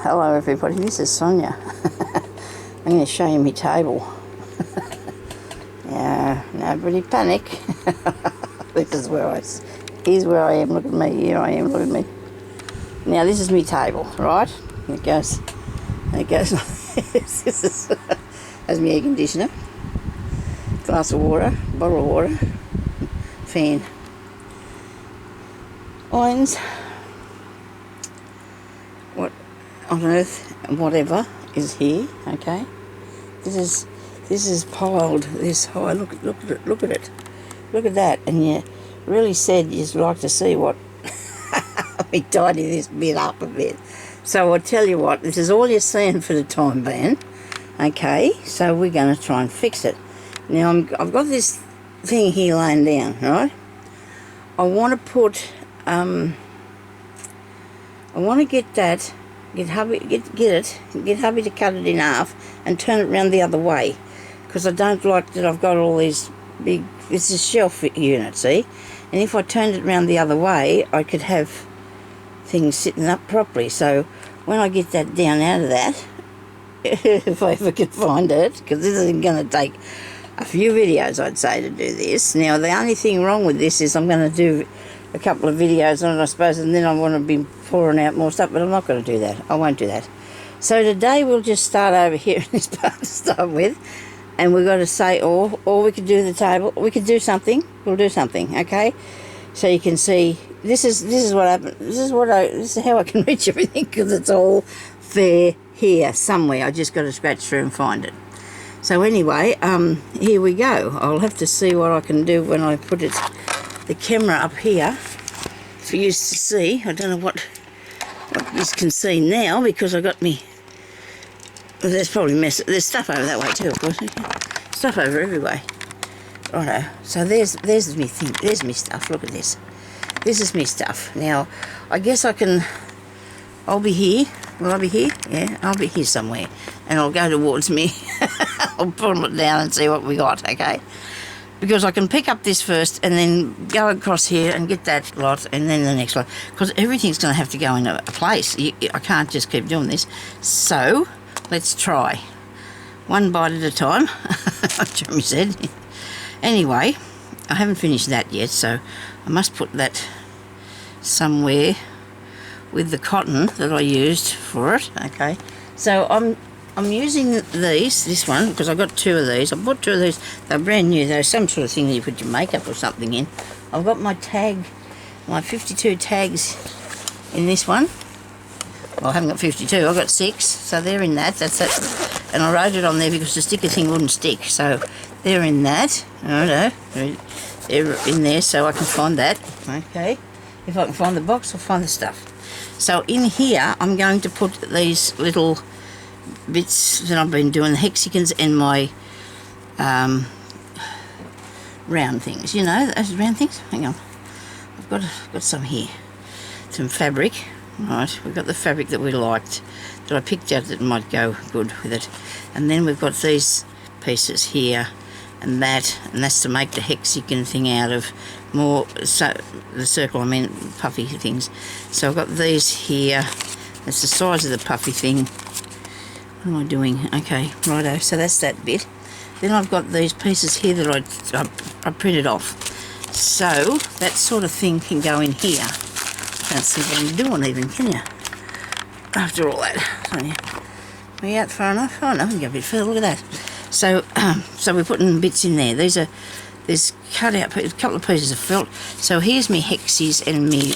Hello everybody, this is Sonya. I'm going to show you my table. Yeah, nobody panic. This is here's where I am, look at me, here I am, look at me. Now this is my table, right? It goes like this. This is, has my air conditioner, glass of water, bottle of water, fan, irons, what on earth, whatever is here, okay? This is piled this high. Look at it, look at that. And you really said you'd like to see what we tidy this bit up a bit. So I'll tell you what, this is all you're seeing for the time being, okay? So we're going to try and fix it. Now I've got this thing here laying down, right? I want to put I want to get that, get hubby to cut it in half and turn it around the other way, because I don't like that I've got all these big, this is shelf unit, see? And if I turned it around the other way, I could have things sitting up properly. So when I get that down out of that, if I ever can find it, because this is going to take a few videos, I'd say, to do this. Now the only thing wrong with this is I'm going to do a couple of videos on it, I suppose, and then I want to be pouring out more stuff, but I'm not going to do that. I won't do that. So today we'll just start over here in this part to start with, and we've got to say, or we could do the table, we could do something, we'll do something, okay? So you can see, this is what happened, this is how I can reach everything, because it's all there here somewhere. I just got to scratch through and find it. So anyway, here we go. I'll have to see what I can do when I put the camera up here for you to see. I don't know what you can see now, because I got me. Well, there's probably there's stuff over that way too, of course. Stuff over every way. Righto. So there's me thing. There's me stuff. Look at this. This is me stuff. Now, I guess I'll be here. Will I be here? Yeah, I'll be here somewhere, and I'll go towards me. I'll pull it down and see what we got. Okay. Because I can pick up this first and then go across here and get that lot and then the next lot. Because everything's going to have to go in a place. I can't just keep doing this. So, let's try. One bite at a time, Jeremy said. Anyway, I haven't finished that yet, so I must put that somewhere with the cotton that I used for it. Okay, so I'm using this one, because I got two of these. I bought two of these. They're brand new. They're some sort of thing that you put your makeup or something in. I've got my 52 tags in this one. Well, I haven't got 52. I've got 6. So they're in that. That's it. And I wrote it on there because the sticker thing wouldn't stick. So they're in that. I don't know. They're in there, so I can find that. Okay. If I can find the box, I'll find the stuff. So in here, I'm going to put these little bits that I've been doing, the hexagons and my round things, you know, those round things. Hang on, I've got some here, some fabric. Right, we've got the fabric that we liked, that I picked out that might go good with it, and then we've got these pieces here and that's to make the hexagon thing out of more, so the circle, I mean puffy things. So I've got these here. That's the size of the puffy thing. What am I doing? Okay, righto, so that's that bit. Then I've got these pieces here that I printed off. So that sort of thing can go in here. Can't see what I'm doing even, can you? After all that. Sonia, are you out far enough? Oh no, I can go a bit further, look at that. So, so we're putting bits in there. There's cut out a couple of pieces of felt. So here's me hexies and me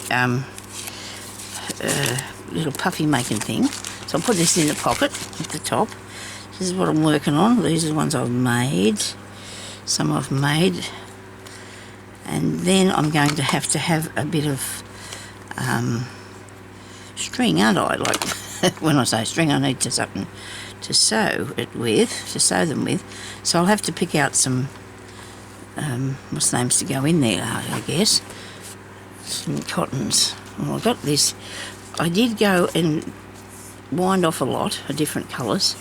little puffy making thing. So I'll put this in the pocket at the top. This is what I'm working on. These are the ones I've made. Some I've made. And then I'm going to have a bit of string, aren't I? Like, when I say string, I need something to sew them with. So I'll have to pick out some, what's the names to go in there, I guess. Some cottons. Well, I got this. I did go and wind off a lot of different colours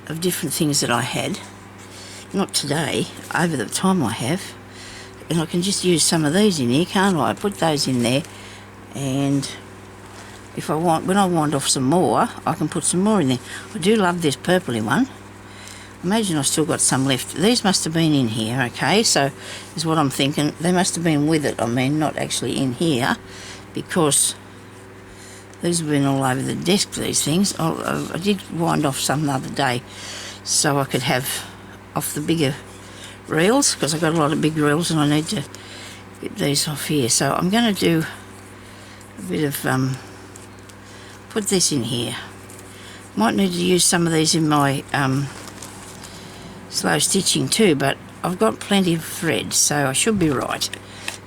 of different things that I had. Not today, over the time I have. And I can just use some of these in here, can't I? I put those in there and if I want, when I wind off some more, I can put some more in there. I do love this purpley one. Imagine I've still got some left. These must have been in here, okay, so is what I'm thinking. They must have been with it, I mean, not actually in here, because these have been all over the desk, these things. I did wind off some the other day so I could have off the bigger reels, because I've got a lot of big reels and I need to get these off here. So I'm going to do a bit of, put this in here. Might need to use some of these in my slow stitching too, but I've got plenty of thread, so I should be right.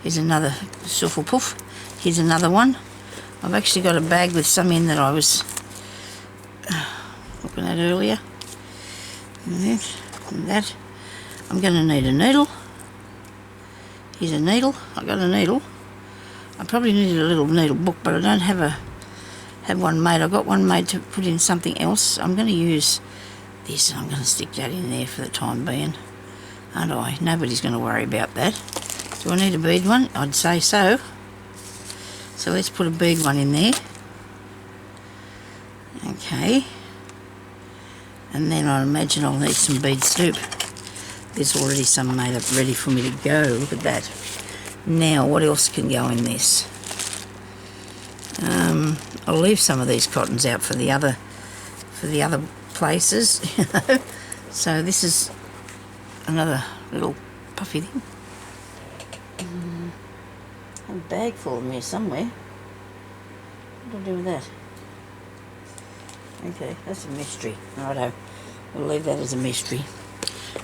Here's another Suffle Puff. Here's another one. I've actually got a bag with some in that I was looking at earlier. And that. I'm going to need a needle. Here's a needle. I got a needle. I probably needed a little needle book, but I don't have one made. I got one made to put in something else. I'm going to use this, and I'm going to stick that in there for the time being, aren't I? Nobody's going to worry about that. Do I need a bead one? I'd say so. So let's put a bead one in there. Okay. And then I imagine I'll need some bead soup. There's already some made up ready for me to go. Look at that. Now, what else can go in this? I'll leave some of these cottons out for the other places, you know. So this is another little puffy thing. A bag full of them here somewhere. What do I do with that? Okay, that's a mystery. Righto, we'll leave that as a mystery.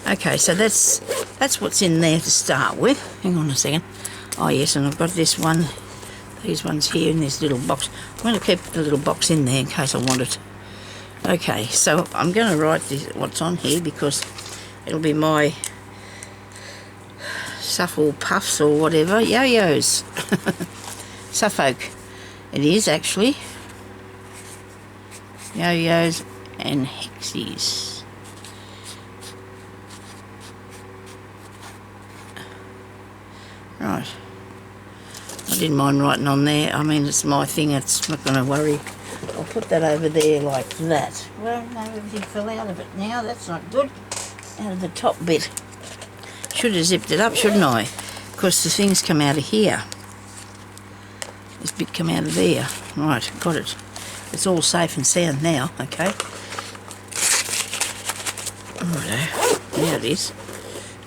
Okay, so that's what's in there to start with. Hang on a second. Oh yes, and I've got this one, these ones here in this little box. I'm going to keep the little box in there in case I want it. Okay, so I'm going to write this, what's on here, because it'll be my Suffle Puffs or whatever. Yo-yos. Suffolk. It is actually. Yo-yos and hexies. Right. I didn't mind writing on there. I mean, it's my thing. It's not going to worry. I'll put that over there like that. Well, no, everything fell out of it now. That's not good. Out of the top bit. Should have zipped it up, shouldn't I? Because the things come out of here. This bit come out of there. Right, got it. It's all safe and sound now, okay? Righto. There it is.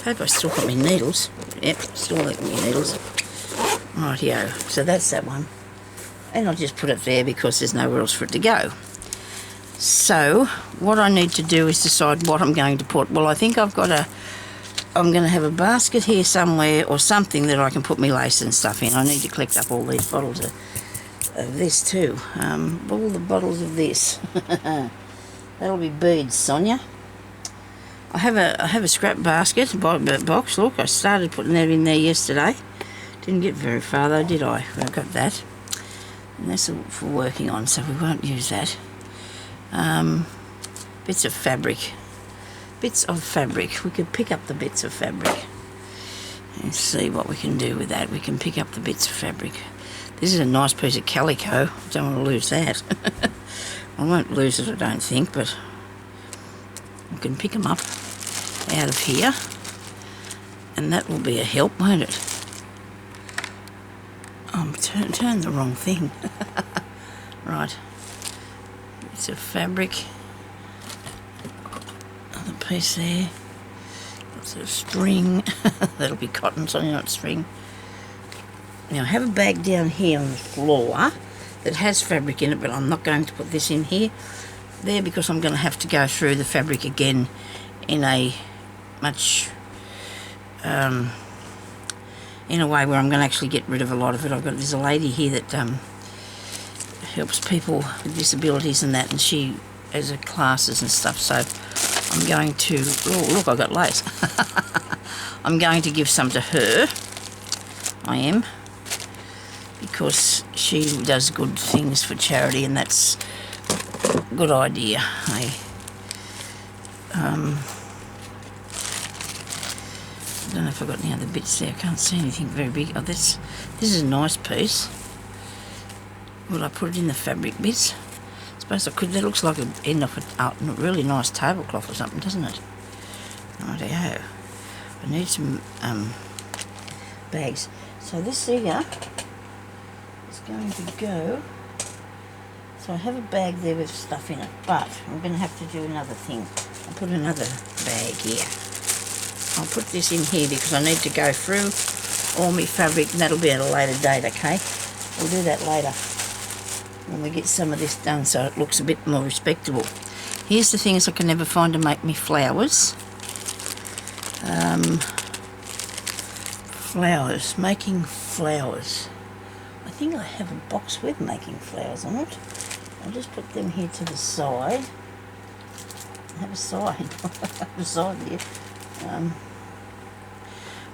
Hope I still got my needles. Yep, still got my needles. Rightio. So that's that one. And I'll just put it there because there's nowhere else for it to go. So, what I need to do is decide what I'm going to put. Well, I think I'm going to have a basket here somewhere or something that I can put my lace and stuff in. I need to collect up all these bottles of this too. All the bottles of this. That'll be beads, Sonya. I have a scrap basket box. Look, I started putting that in there yesterday. Didn't get very far though, did I? I got that. And that's for working on, so we won't use that. Bits of fabric. Bits of fabric. We could pick up the bits of fabric and see what we can do with that. We can pick up the bits of fabric. This is a nice piece of calico. Don't want to lose that. I won't lose it, I don't think, but we can pick them up out of here, and that will be a help, won't it? Turn the wrong thing. Right. Bits of fabric. Another piece there. Lots of string. That'll be cotton, so not string. Now I have a bag down here on the floor that has fabric in it, but I'm not going to put this in here there because I'm going to have to go through the fabric again in a much in a way where I'm going to actually get rid of a lot of it. There's a lady here that helps people with disabilities and that, and she has her classes and stuff, so I'm going to, oh look, I got lace. I'm going to give some to her. I am, because she does good things for charity, and that's a good idea. I don't know if I've got any other bits there. I can't see anything very big. Oh, this is a nice piece. Will I put it in the fabric bits? I suppose I could. That looks like it'd end up a really nice tablecloth or something, doesn't it? Rightio. I need some bags. So this here is going to go. So I have a bag there with stuff in it, but I'm going to have to do another thing. I'll put another bag here. I'll put this in here because I need to go through all my fabric, and that'll be at a later date, okay? We'll do that later when we get some of this done so it looks a bit more respectable. Here's the things I can never find to make me flowers. Making flowers. I think I have a box with making flowers on it. I'll just put them here to the side. I have a side. I have a side here.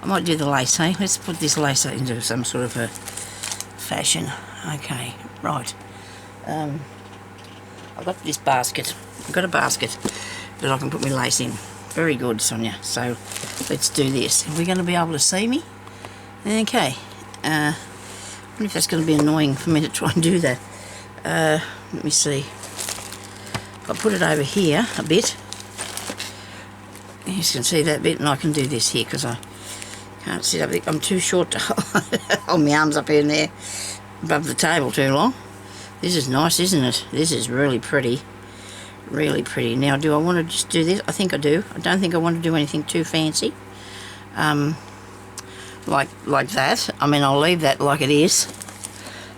I might do the lace, eh? Let's put this lace into some sort of a fashion. Okay, right. I've got this basket. I've got a basket that I can put my lace in. Very good, Sonya. So let's do this. Are we going to be able to see me? Okay. I wonder if that's going to be annoying for me to try and do that. Let me see. I'll put it over here a bit. You can see that bit, and I can do this here because I can't sit up there. I'm too short to hold my arms up in there above the table too long. This is nice, isn't it? This is really pretty. Really pretty. Now, do I want to just do this? I think I do. I don't think I want to do anything too fancy. Like that. I mean, I'll leave that like it is.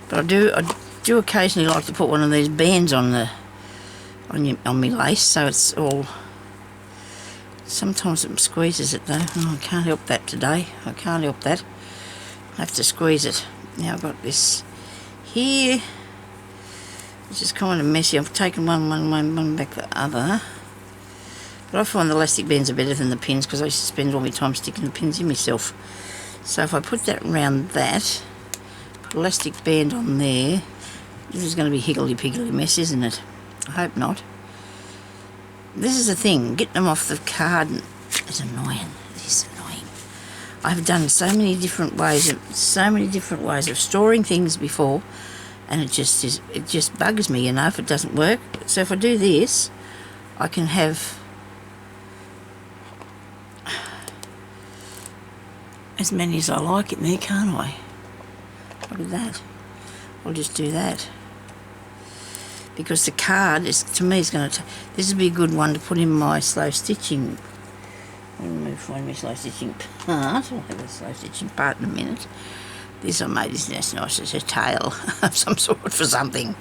But I do occasionally like to put one of these bands on my lace, so it's all. Sometimes it squeezes it though. Oh, I can't help that today. I can't help that. I have to squeeze it. Now I've got this here, which is kind of messy. I've taken one back the other. But I find the elastic bands are better than the pins because I used to spend all my time sticking the pins in myself. So if I put that around that, put elastic band on there, this is going to be higgledy-piggledy mess, isn't it? I hope not. This is the thing, getting them off the card is annoying. It is annoying. I've done so many different ways of storing things before, and it just bugs me, you know, if it doesn't work. So if I do this, I can have as many as I like in there, can't I? Look at that. I'll just do that. Because the card is, to me, is going to. This would be a good one to put in my slow stitching. Let me find my slow stitching part. I'll have a slow stitching part in a minute. This I made is nice. It's a tail of some sort for something.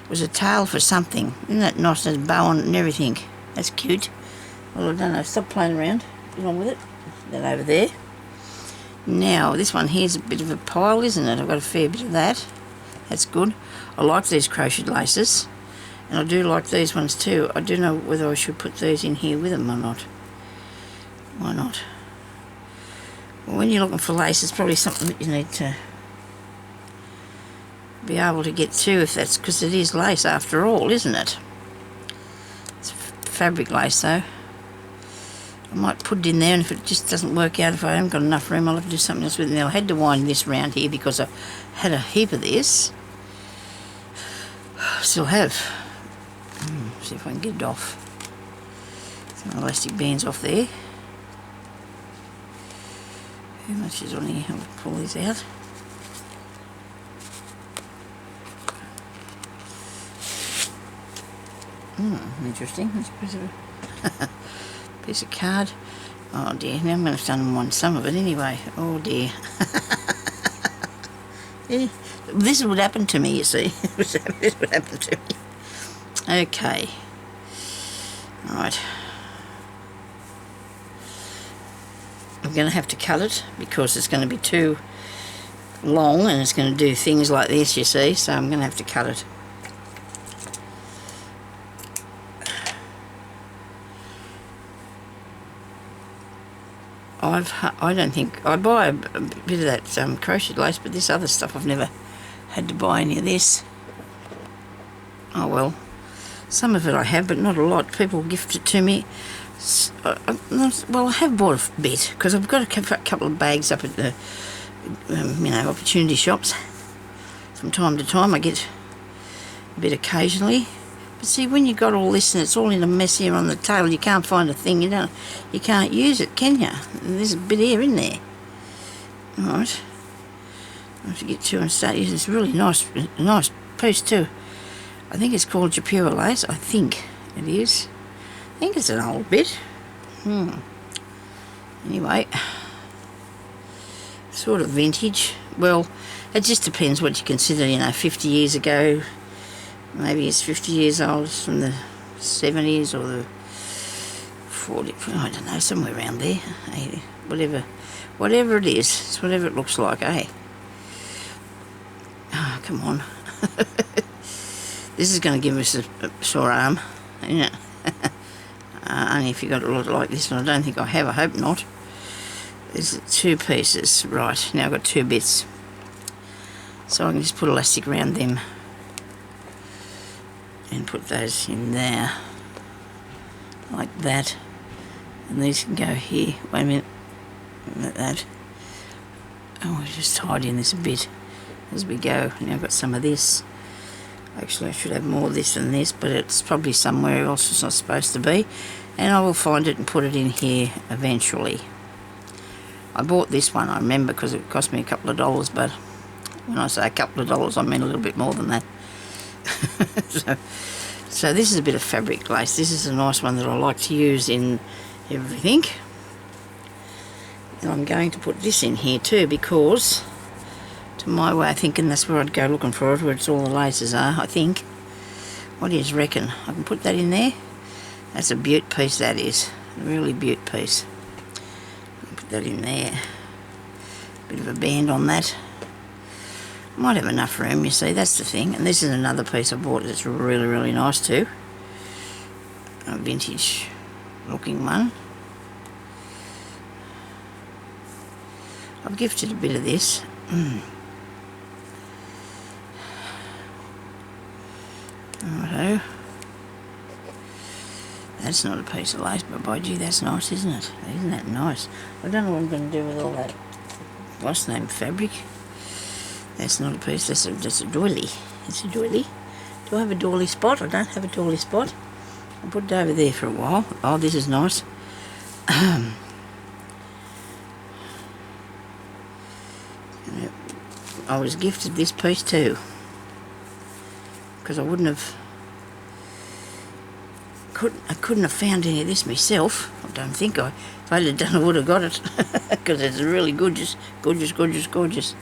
It was a tail for something. Isn't that nice? There's a bow on it and everything. That's cute. Well, I don't know. Stop playing around. Get on with it. That over there. Now, this one here's a bit of a pile, isn't it? I've got a fair bit of that. That's good. I like these crocheted laces, and I do like these ones too. I do know whether I should put these in here with them or not. Why not? Well, when you're looking for lace, it's probably something that you need to be able to get to, if that's, because it is lace after all, isn't it? It's fabric lace though. I might put it in there, and if it just doesn't work out, if I haven't got enough room, I'll have to do something else with it. Now, I had to wind this round here because I had a heap of this. Still have. See if I can get it off. Some elastic bands off there. How much is on here? I'll pull these out. Interesting. That's a piece of card. Oh dear, now I'm going to have to unwind some of it anyway. Oh dear. Yeah. This would happen to me, you see. This would happen to me. Okay. Right. I'm going to have to cut it because it's going to be too long and it's going to do things like this, you see. So I'm going to have to cut it. I don't think I buy a bit of that crocheted lace, but this other stuff I've never had to buy any of this. Oh well, some of it I have, but not a lot. People gift it to me. Well, I have bought a bit because I've got a couple of bags up at the opportunity shops. from time to time. I get a bit occasionally. But see, when you've got all this and it's all in a mess here on the tail, you can't find a thing, you can't use it, can you? And there's a bit here in there. Alright. I have to get to and start using this really nice piece too. I think it's called Japura lace. I think it is. I think it's an old bit. Anyway, sort of vintage. Well, it just depends what you consider, 50 years ago. Maybe it's 50 years old, it's from the 70s or the 40, I don't know, somewhere around there. 80, whatever it is, it's whatever it looks like, eh? Oh, come on. This is going to give us a sore arm, isn't it? Only if you got it like this, and I don't think I have, I hope not. There's 2 pieces, right, now I've got 2 bits. So I can just put elastic around them and put those in there, like that. And these can go here, wait a minute, like that. Oh, I'll just tidy this a bit as we go. Now I've got some of this. Actually, I should have more of this than this, but it's probably somewhere else it's not supposed to be. And I will find it and put it in here eventually. I bought this one, I remember, because it cost me a couple of dollars, but when I say a couple of dollars, I mean a little bit more than that. So this is a bit of fabric lace. This is a nice one that I like to use in everything. And I'm going to put this in here too, because to my way of thinking, that's where I'd go looking for it, where it's all the laces are, I think. What do you reckon? I can put that in there. That's a beaut piece, that is. A really beaut piece. Put that in there. Bit of a band on that. Might have enough room, you see, that's the thing. And this is another piece I bought that's really, really nice too. A vintage looking one. I've gifted a bit of this. Righto. That's not a piece of lace, but by gee, that's nice, isn't it? Isn't that nice? I don't know what I'm going to do with all that, what's the name, fabric? That's not a piece, that's a doily. It's a doily. Do I have a doily spot? I don't have a doily spot. I'll put it over there for a while. Oh, this is nice. I was gifted this piece too, because I wouldn't have, I couldn't have found any of this myself. I don't think if I'd have done, I would have got it, because it's really gorgeous, gorgeous, gorgeous, gorgeous.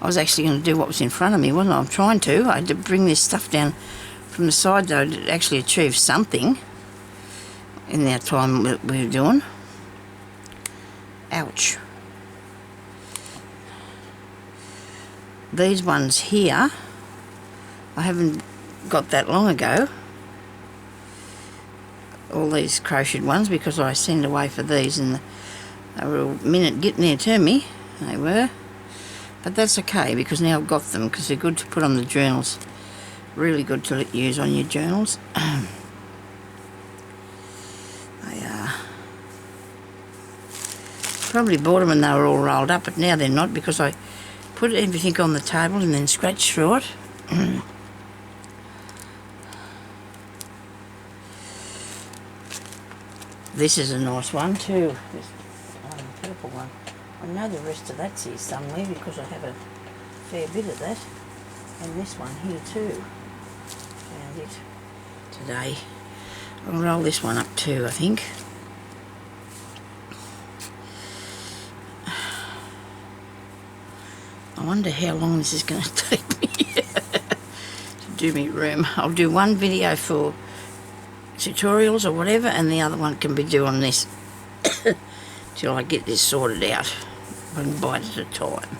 I was actually going to do what was in front of me, wasn't I? I'm trying to. I had to bring this stuff down from the side though to actually achieve something in that time we were doing. Ouch. These ones here, I haven't got that long ago. All these crocheted ones, because I send away for these and they were a minute getting there to me. They were. But that's okay, because now I've got them, because they're good to put on the journals. Really good to use on your journals. They are. Probably bought them when they were all rolled up, but now they're not, because I put everything on the table and then scratch through it. This is a nice one too. This purple one. I know the rest of that's here somewhere, because I have a fair bit of that. And this one here too. Found it today. I'll roll this one up too, I think. I wonder how long this is going to take me to do me room. I'll do one video for tutorials or whatever, and the other one can be doing this till I get this sorted out, one bite at a time.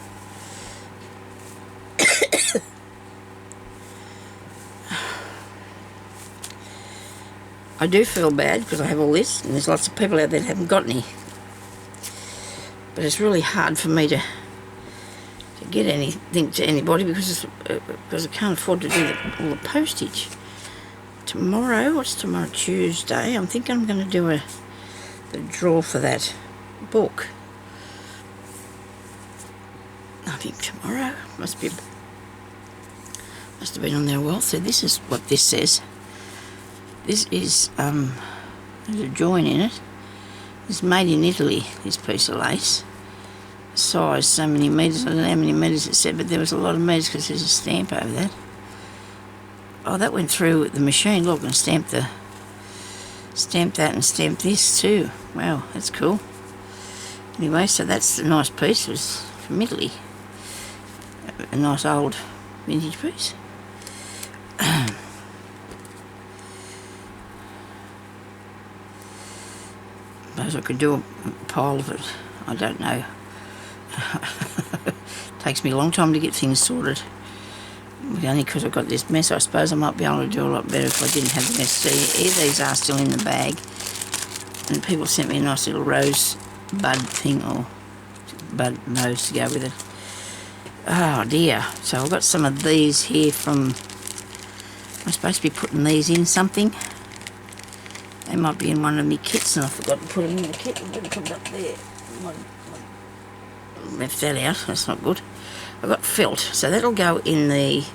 I do feel bad because I have all this, and there's lots of people out there that haven't got any, but it's really hard for me to get anything to anybody, because I can't afford to do all the postage. Tomorrow, what's tomorrow? Tuesday. I'm thinking I'm going to do the draw for that book. think tomorrow. Must have been on there a while. So this is what this says. This is there's a join in it. It's made in Italy, this piece of lace. Size so many metres, I don't know how many metres it said, but there was a lot of metres because there's a stamp over that. Oh, that went through the machine, look, and stamped that and stamped this too. Wow, that's cool. Anyway, so that's a nice piece. It was from Italy. A nice old vintage piece. Suppose I could do a pile of it. I don't know. Takes me a long time to get things sorted. Only because I've got this mess. I suppose I might be able to do a lot better if I didn't have the mess. See, here these are still in the bag. And people sent me a nice little rose bud thing, or bud rose to go with it. Oh dear. So I've got some of these here from... I'm supposed to be putting these in something. They might be in one of my kits and I forgot to put them in the kit. I'm going to put it up there. Left that out, that's not good. I've got felt, so that'll go in the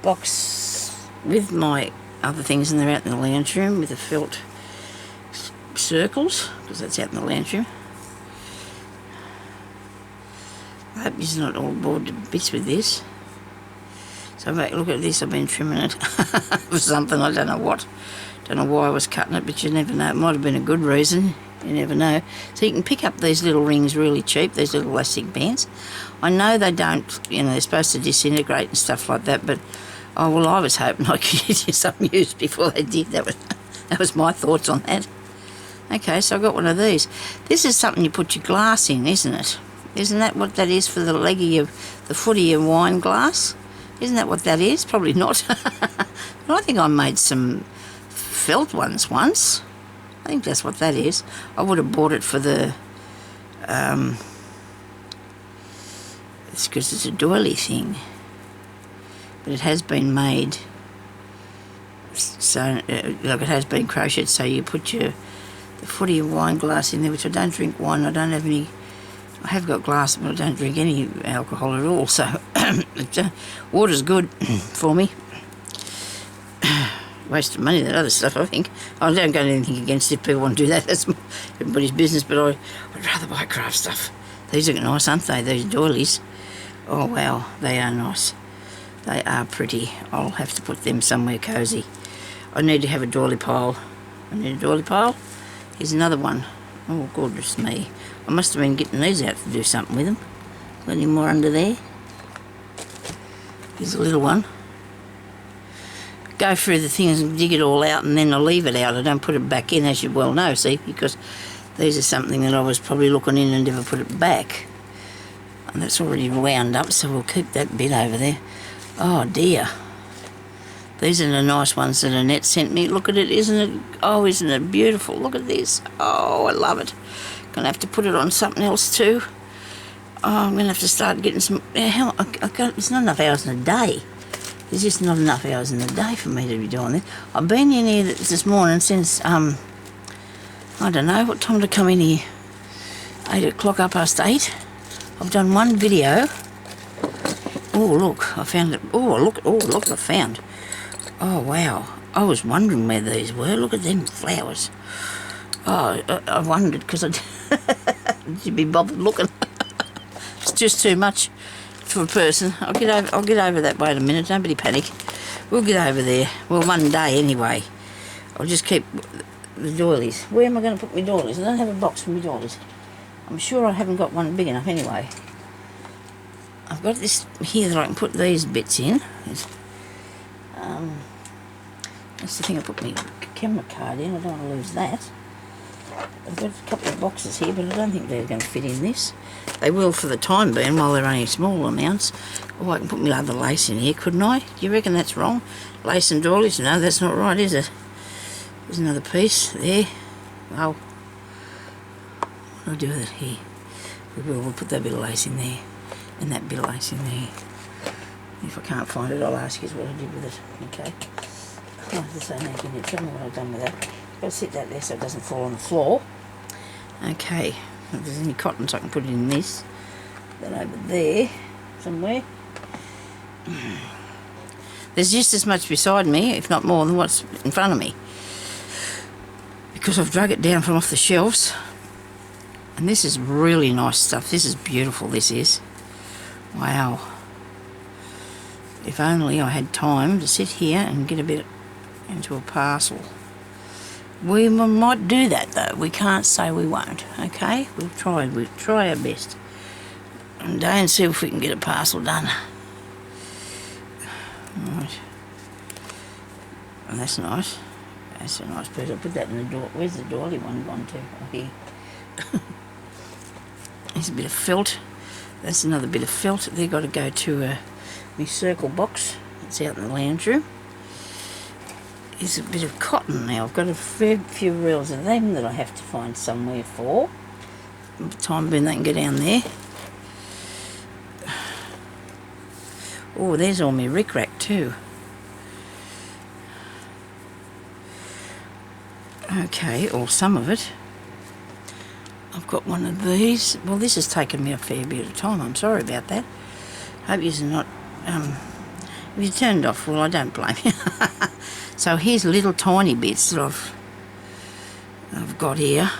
box with my other things, and they're out in the lounge room with the felt circles, because that's out in the lounge room. I hope you're not all bored to bits with this. So look at this, I've been trimming it for something, I don't know what. Don't know why I was cutting it, but you never know. It might have been a good reason. You never know. So you can pick up these little rings really cheap, these little elastic bands. I know they don't, you know, they're supposed to disintegrate and stuff like that, but oh well, I was hoping I could get some use before they did. That was my thoughts on that. Okay, so I got one of these. This is something you put your glass in, isn't it? Isn't that what that is for the leg of the foot of your wine glass? Isn't that what that is? Probably not. But I think I made some felt ones once. I think that's what that is. I would have bought it for the... it's because it's a doily thing. But it has been made... So, like it has been crocheted, so you put the foot of your wine glass in there, which I don't drink wine, I don't have any... I have got glass, but I don't drink any alcohol at all, so water's good for me. Waste of money, that other stuff, I think. I don't got anything against if people want to do that. That's everybody's business, but I'd rather buy craft stuff. These are nice, aren't they, these doilies? Oh, wow, they are nice. They are pretty. I'll have to put them somewhere cosy. I need to have a doily pile. I need a doily pile. Here's another one. Oh, goodness me. I must have been getting these out to do something with them. Got any more under there? Here's a little one. Go through the things and dig it all out, and then I leave it out. I don't put it back in, as you well know, see, because these are something that I was probably looking in and never put it back. And that's already wound up, so we'll keep that bit over there. Oh dear. These are the nice ones that Annette sent me. Look at it, isn't it? Oh, isn't it beautiful? Look at this. Oh, I love it. Gonna have to put it on something else too. Oh, I'm gonna have to start getting some... It's not enough hours in a day. There's just not enough hours in the day for me to be doing this. I've been in here this morning since, I don't know, what time to come in here? 8 o'clock, 8:30. I've done one video. Oh, look, I found it. Oh, look, I found. Oh, wow. I was wondering where these were. Look at them flowers. Oh, I wondered because I did be bothered looking. It's just too much for a person. I'll get over that. Wait a minute, nobody panic. We'll get over there. Well, one day anyway. I'll just keep the doilies. Where am I going to put my doilies? I don't have a box for my doilies. I'm sure I haven't got one big enough anyway. I've got this here that I can put these bits in. That's the thing I put my camera card in. I don't want to lose that. I've got a couple of boxes here, but I don't think they're going to fit in this. They will for the time being, while they're only small amounts. Oh, I can put my other lace in here, couldn't I? Do you reckon that's wrong? Lace and doilies? No, that's not right, is it? There's another piece there. Oh. What do I do with it here? We'll put that bit of lace in there, and that bit of lace in there. If I can't find it, I'll ask you what I did with it. Okay. Oh, this ain't making it. Tell me what I've done with that. I've got to sit that there so it doesn't fall on the floor. Okay, If there's any cotton, so I can put it in this. Then over there, somewhere. There's just as much beside me, if not more, than what's in front of me. Because I've drug it down from off the shelves. And this is really nice stuff. This is beautiful, this is. Wow. If only I had time to sit here and get a bit into a parcel. We might do that though. We can't say we won't, okay? We'll try our best. And and see if we can get a parcel done. Right. Oh, that's nice. That's a nice piece. I'll put that in the door. Where's the doily one gone to? Oh, here. There's a bit of felt. That's another bit of felt. They've got to go to my circle box. It's out in the lounge room. There's a bit of cotton now. I've got a fair few reels of them that I have to find somewhere for. By the time being they can get down there. Oh, there's all my rick-rack too. Okay, or some of it. I've got one of these. Well, this has taken me a fair bit of time. I'm sorry about that. Hope you're not... if you turned off, well, I don't blame you. So here's little tiny bits that I've got here.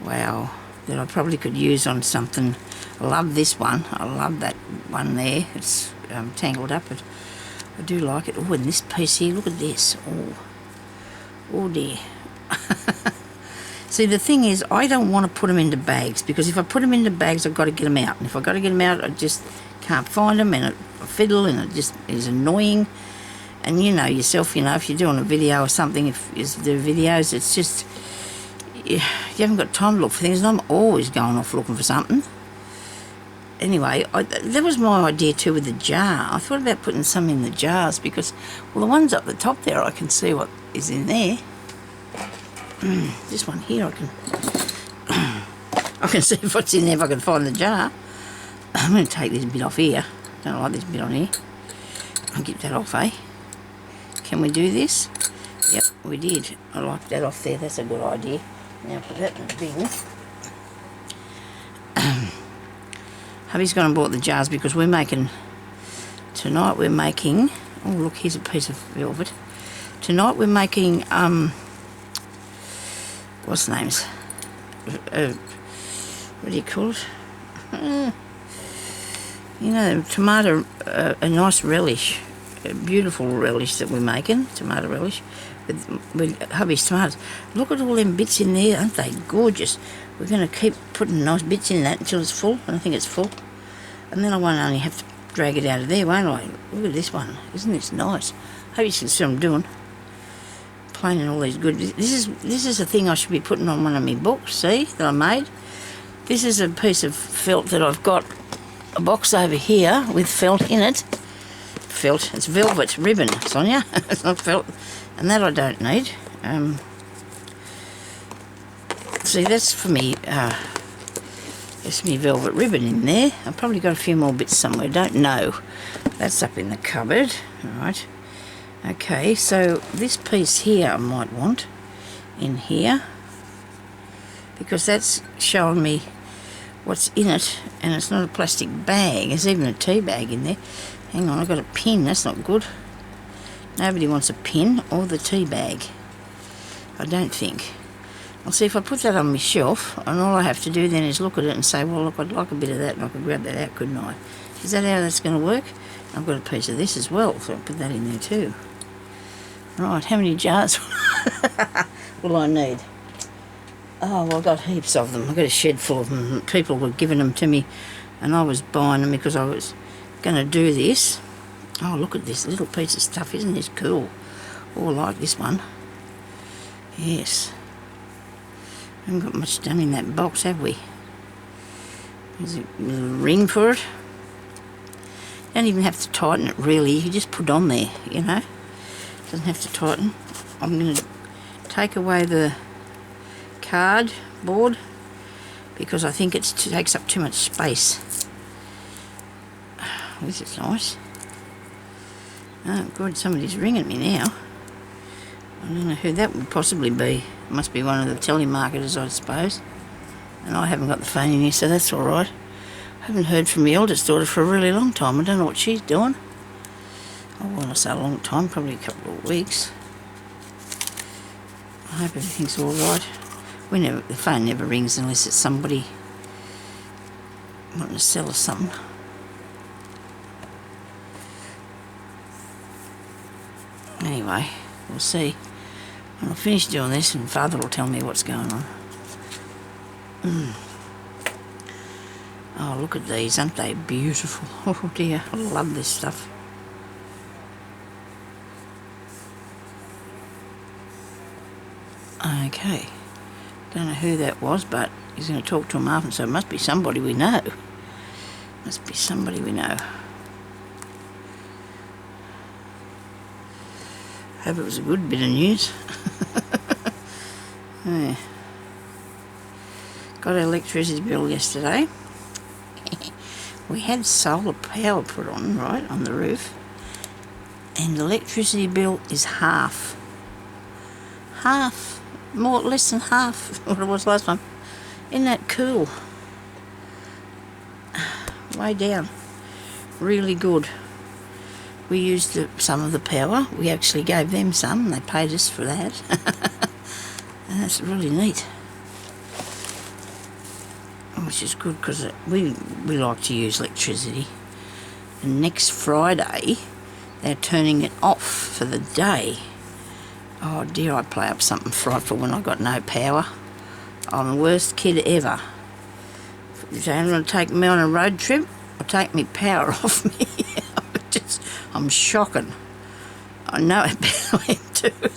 Wow. That I probably could use on something. I love this one. I love that one there. It's tangled up, but I do like it. Oh, and this piece here, look at this. Oh dear. See, the thing is, I don't want to put them into bags, because if I put them into bags, I've got to get them out. And if I've got to get them out, I just can't find them, and I fiddle, and it just is annoying. And you know yourself, you know, if you're doing a video or something, if you do videos, it's just, you haven't got time to look for things, and I'm always going off looking for something. Anyway, that was my idea too with the jar. I thought about putting some in the jars, because, well, the ones up the top there, I can see what is in there. This one here, I can see what's in there if I can find the jar. I'm going to take this bit off here. Don't like this bit on here. I'll get that off, eh? Can we do this? Yep, we did. I like that off there. That's a good idea. Now put that in the bin. Hubby's gone and bought the jars because we're making... Tonight we're making... Oh, look, here's a piece of velvet. Tonight we're making... what's the names? What do you call it? You know, tomato, a nice relish, a beautiful relish that we're making, tomato relish, with hubby's tomatoes. Look at all them bits in there, aren't they gorgeous? We're going to keep putting nice bits in that until it's full, and I think it's full. And then I won't only have to drag it out of there, won't I? Look at this one, isn't this nice? Hope you can see what I'm doing. Planing all these good. This is a thing I should be putting on one of my books, see, that I made. This is a piece of felt that I've got a box over here with felt in it. Felt, it's velvet ribbon, Sonya. It's not felt, and that I don't need. See, that's for me. There's me velvet ribbon in there. I've probably got a few more bits somewhere. Don't know. That's up in the cupboard. All right. Okay, so this piece here I might want in here, because that's showing me what's in it, and it's not a plastic bag. There's even a tea bag in there. Hang on, I've got a pin. That's not good. Nobody wants a pin or the tea bag, I don't think. I'll see if I put that on my shelf, and all I have to do then is look at it and say, well, look, I'd like a bit of that, and I could grab that out, couldn't I? Is that how that's going to work? I've got a piece of this as well, so I'll put that in there too. Right, how many jars will I need? Oh, well, I've got heaps of them. I've got a shed full of them. People were giving them to me, and I was buying them because I was going to do this. Oh, look at this little piece of stuff. Isn't this cool? Oh, I like this one. Yes. Haven't got much done in that box, have we? There's a little ring for it. Don't even have to tighten it, really. You just put it on there, you know. Doesn't have to tighten. I'm going to take away the cardboard because I think it takes up too much space. This is nice. Oh, good, somebody's ringing me now. I don't know who that would possibly be. It must be one of the telemarketers, I suppose. And I haven't got the phone in here, so that's all right. I haven't heard from my eldest daughter for a really long time. I don't know what she's doing. I want to say a long time, probably a couple of weeks. I hope everything's all right. The phone never rings unless it's somebody wanting to sell us something. Anyway, we'll see. When I finish doing this, and Father will tell me what's going on. Oh, look at these, aren't they beautiful? Oh dear, I love this stuff. Okay, don't know who that was, but he's going to talk to him after, so it must be somebody we know. Must be somebody we know. Hope it was a good bit of news. Yeah. Got our electricity bill yesterday. We had solar power put on, right, on the roof. And the electricity bill is half. Less than half what it was last time. Isn't that cool? Way down. Really good. We used some of the power. We actually gave them some, and they paid us for that. And that's really neat. Which is good, because we like to use electricity. And next Friday, they're turning it off for the day. Oh dear, I play up something frightful when I've got no power. I'm the worst kid ever. If I'm going to take me on a road trip, I'll take me power off me. I'm shocking. I know about it too.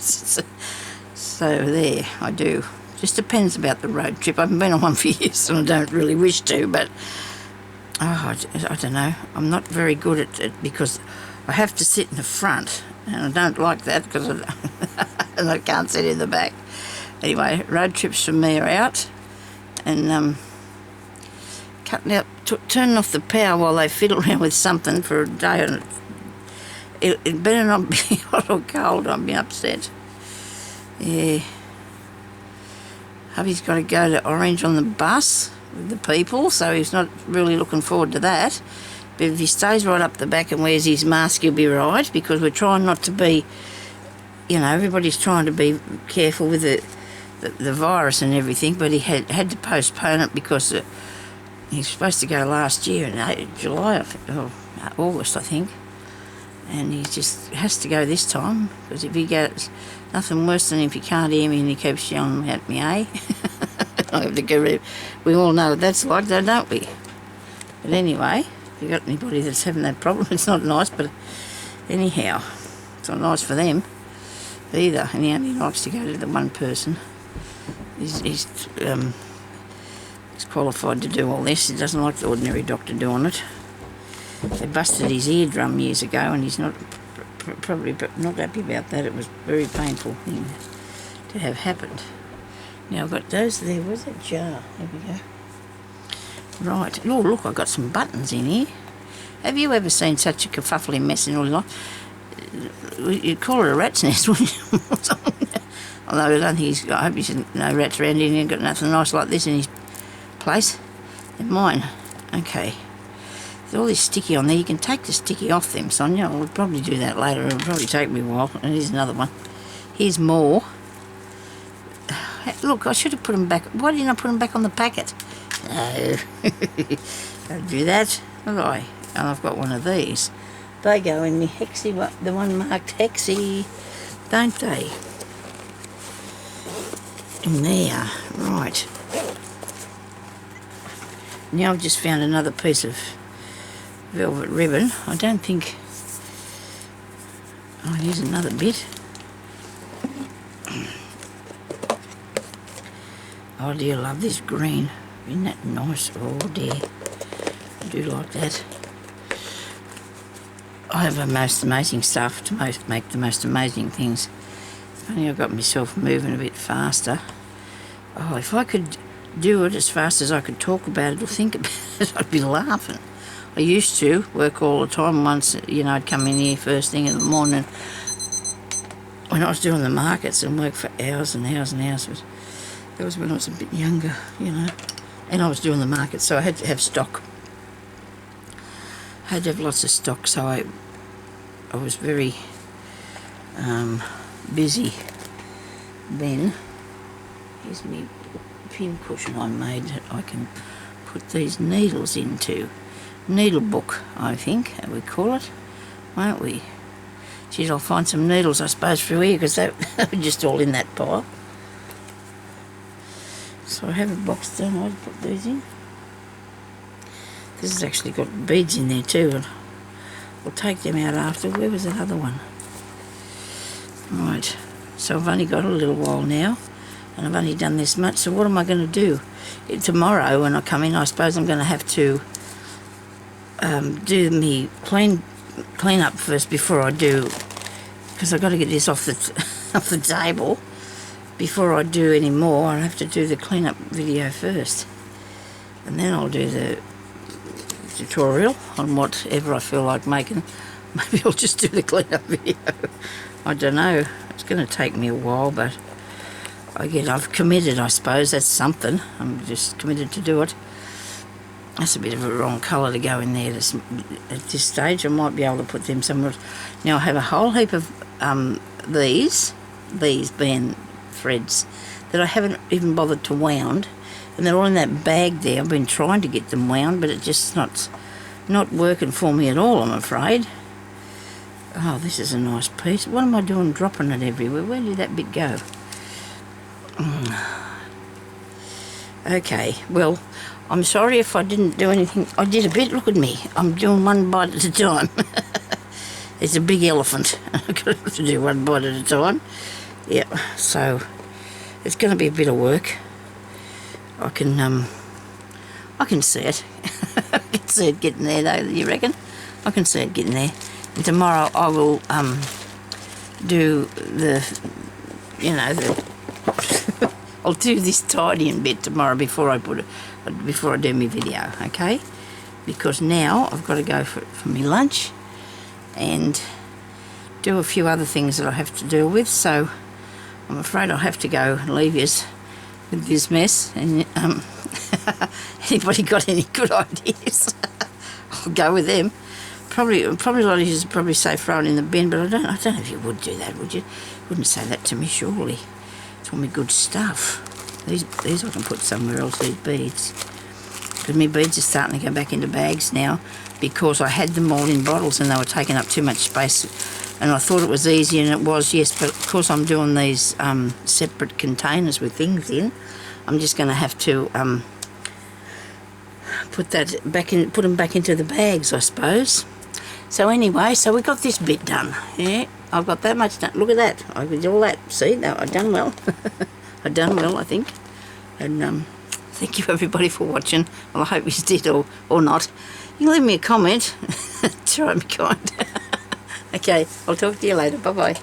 So there, I do. Just depends about the road trip. I haven't been on one for years and I don't really wish to, but I don't know. I'm not very good at it because I have to sit in the front and I don't like that because and I can't sit in the back. Anyway, road trips for me are out, and cutting out, turning off the power while they fiddle around with something for a day, and it better not be hot or cold. I'll be upset. Yeah. Hubby's got to go to Orange on the bus with the people, so he's not really looking forward to that. But if he stays right up the back and wears his mask, he'll be right, because we're trying not to be, you know, everybody's trying to be careful with the virus and everything, but he had to postpone it because he was supposed to go last year in July, or August, I think. And he just has to go this time, because if he goes, nothing worse than if he can't hear me and he keeps yelling at me, eh? I have to get rid of, we all know what that's like though, don't we? But anyway, if you've got anybody that's having that problem, it's not nice, but anyhow, it's not nice for them either. And he only likes to go to the one person. He's qualified to do all this. He doesn't like the ordinary doctor doing it. They busted his eardrum years ago, and he's not probably not happy about that. It was a very painful thing to have happened. Now I've got those there. Where's that jar? There we go. Right. Oh, look, I've got some buttons in here. Have you ever seen such a kerfuffly mess in all your life? You'd call it a rat's nest, wouldn't you? Although I don't think I hope he's no rats around here and he's got nothing nice like this in his place. And mine. Okay. There's all this sticky on there. You can take the sticky off them, Sonya. I'll probably do that later. It'll probably take me a while. And here's another one. Here's more. Look, I should have put them back. Why didn't I put them back on the packet? No. Don't do that. Look, and I've got one of these. They go in the hexy, the one marked hexy, don't they? In there. Right. Now I've just found another piece of velvet ribbon. I don't think... Oh, here's another bit. Oh dear, love this green. Isn't that nice? Oh dear. I do like that. I have the most amazing stuff to make the most amazing things. If only I got myself moving a bit faster. Oh, if I could do it as fast as I could talk about it or think about it, I'd be laughing. I used to work all the time. Once, you know, I'd come in here first thing in the morning when I was doing the markets and work for hours and hours and hours. But that was when I was a bit younger, you know. and I was doing the market, so I had to have stock. I had to have lots of stock, so I was very busy then. Here's my pin cushion I made that I can put these needles into. Needle book, I think we call it, won't we? Geez, I'll find some needles, I suppose, through here, because they were just all in that pile. So I have a box done. I'll put these in. This has actually got beads in there too, and we'll take them out after. Where was that other one? Right, so I've only got a little while now, and I've only done this much, so what am I going to do? Tomorrow when I come in, I suppose I'm going to have to do me clean up first before I do, because I've got to get this off the table before I do any more. I have to do the clean-up video first, and then I'll do the tutorial on whatever I feel like making. Maybe I'll just do the clean-up video. I don't know. It's going to take me a while, but I've committed, I suppose. That's something. I'm just committed to do it. That's a bit of a wrong colour to go in there at this stage. I might be able to put them somewhere else. Now I have a whole heap of these band threads that I haven't even bothered to wound, and they're all in that bag there. I've been trying to get them wound, but it's just not working for me at all, I'm afraid. Oh, this is a nice piece. What am I doing dropping it everywhere? Where did that bit go? Okay, well, I'm sorry if I didn't do anything. I did a bit. Look at me. I'm doing one bite at a time. It's a big elephant. I've got to do one bite at a time. Yep, so it's going to be a bit of work. I can see it. I can see it getting there, though, you reckon? I can see it getting there. And tomorrow I will do I'll do this tidying bit tomorrow before I do my video, okay? Because now I've got to go for my lunch and do a few other things that I have to deal with, so I'm afraid I'll have to go and leave you with this mess. And anybody got any good ideas? I'll go with them. Probably a lot of you would probably say throw it in the bin, but I don't know if you would do that, would you? You wouldn't say that to me, surely. It's all my good stuff. These I can put somewhere else, these beads. Because my beads are starting to go back into bags now, because I had them all in bottles and they were taking up too much space. And I thought it was easy, and it was, yes, but of course I'm doing these separate containers with things in. I'm just going to have to put them back into the bags, I suppose. So anyway, so we got this bit done. Yeah, I've got that much done. Look at that. I did all that. See, no, I've done well. I've done well, I think. And thank you everybody for watching. Well, I hope you did or not. You can leave me a comment. Try and be kind. Okay, I'll talk to you later. Bye-bye.